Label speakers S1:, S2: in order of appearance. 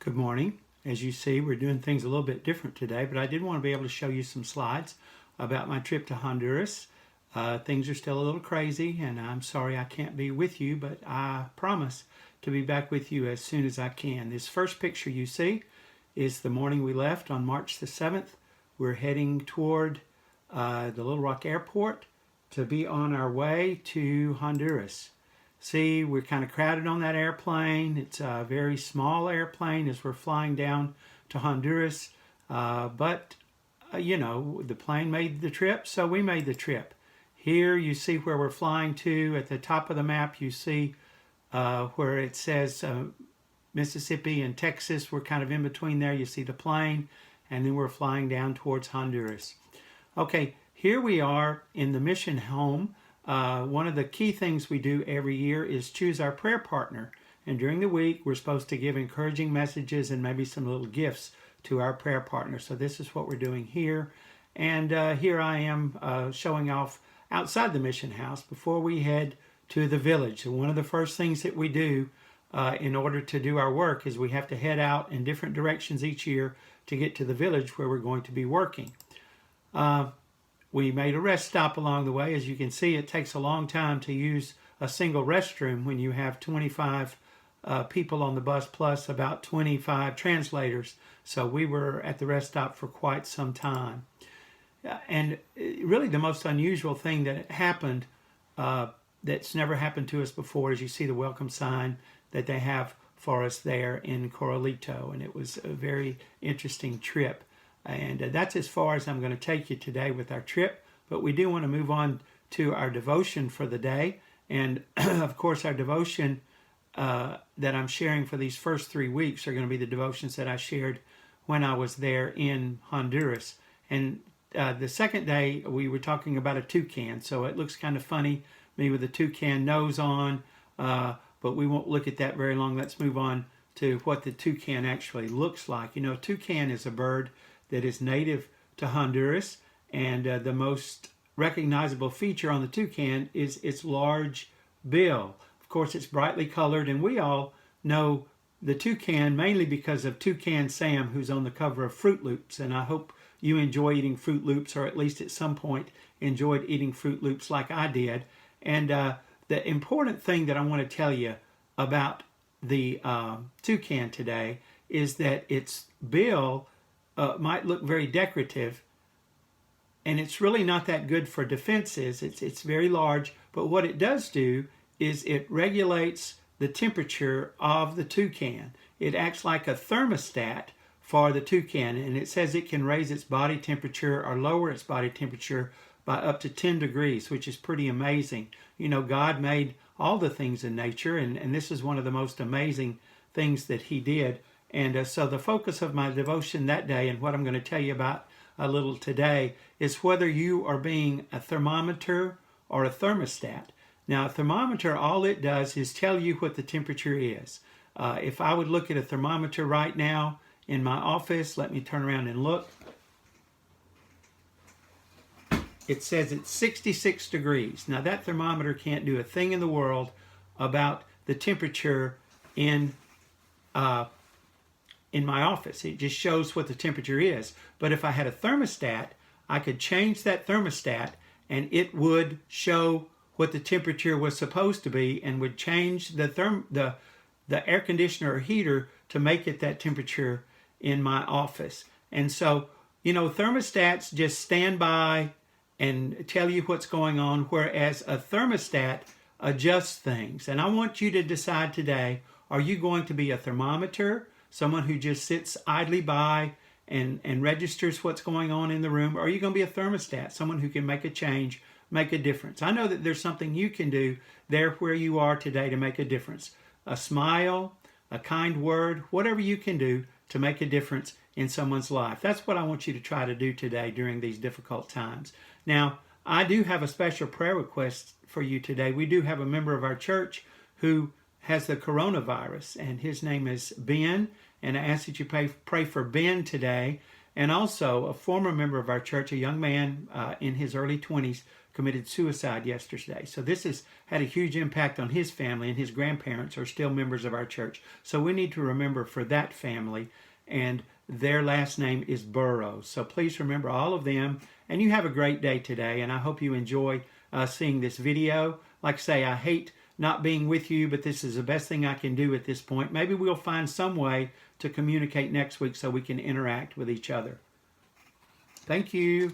S1: Good morning. As you see, we're doing things a little bit different today, but I did want to be able to show you some slides about my trip to Honduras. Things are still a little crazy, and I'm sorry I can't be with you, but I promise to be back with you as soon as I can. This first picture you see is the morning we left on March the 7th. We're heading toward the Little Rock Airport to be on our way to Honduras. See, we're kind of crowded on that airplane. It's a very small airplane as we're flying down to Honduras. But the plane made the trip, so we made the trip. Here you see where we're flying to. At the top of the map, you see where it says Mississippi and Texas. We're kind of in between there. You see the plane, and then we're flying down towards Honduras. Okay, here we are in the mission home. One of the key things we do every year is choose our prayer partner. And during the week, we're supposed to give encouraging messages and maybe some little gifts to our prayer partner. So this is what we're doing here. And here I am showing off outside the mission house before we head to the village. And one of the first things that we do in order to do our work is we have to head out in different directions each year to get to the village where we're going to be working. We made a rest stop along the way. As you can see, it takes a long time to use a single restroom when you have 25 people on the bus plus about 25 translators. So we were at the rest stop for quite some time. And really the most unusual thing that happened that's never happened to us before is you see the welcome sign that they have for us there in Corralito. And it was a very interesting trip. And that's as far as I'm going to take you today with our trip. But we do want to move on to our devotion for the day. And of course, our devotion that I'm sharing for these first 3 weeks are going to be the devotions that I shared when I was there in Honduras. And the second day, we were talking about a toucan. So it looks kind of funny, me with a toucan nose on. But we won't look at that very long. Let's move on to what the toucan actually looks like. You know, a toucan is a bird that is native to Honduras, and the most recognizable feature on the toucan is its large bill. Of course, it's brightly colored, and we all know the toucan mainly because of Toucan Sam, who's on the cover of Fruit Loops, and I hope you enjoy eating Fruit Loops, or at least at some point enjoyed eating Fruit Loops like I did. And the important thing that I want to tell you about the toucan today is that its bill might look very decorative, and it's really not that good for defenses. It's very large, but what it does do is it regulates the temperature of the toucan. It acts like a thermostat for the toucan, and it says it can raise its body temperature or lower its body temperature by up to 10 degrees, which is pretty amazing. You know, God made all the things in nature, and this is one of the most amazing things that He did. And so the focus of my devotion that day and what I'm going to tell you about a little today is whether you are being a thermometer or a thermostat. Now, a thermometer, all it does is tell you what the temperature is. If I would look at a thermometer right now in my office, let me turn around and look. It says it's 66 degrees. Now, that thermometer can't do a thing in the world about the temperature in my office. It just shows what the temperature is. But if I had a thermostat, I could change that thermostat and it would show what the temperature was supposed to be and would change the air conditioner or heater to make it that temperature in my office. And so, you know, thermostats just stand by and tell you what's going on, whereas a thermostat adjusts things. And I want you to decide today, are you going to be a thermometer, someone who just sits idly by and registers what's going on in the room? Or are you going to be a thermostat, someone who can make a change, make a difference? I know that there's something you can do there where you are today to make a difference. A smile, a kind word, whatever you can do to make a difference in someone's life. That's what I want you to try to do today during these difficult times. Now, I do have a special prayer request for you today. We do have a member of our church who has the coronavirus, and his name is Ben, and I ask that you pray for Ben today. And also a former member of our church, a young man in his early 20s, committed suicide yesterday. So this has had a huge impact on his family, and his grandparents are still members of our church. So we need to remember for that family, and their last name is Burrows. So please remember all of them, and you have a great day today, and I hope you enjoy seeing this video. Like I say, I hate not being with you, but this is the best thing I can do at this point. Maybe we'll find some way to communicate next week so we can interact with each other. Thank you.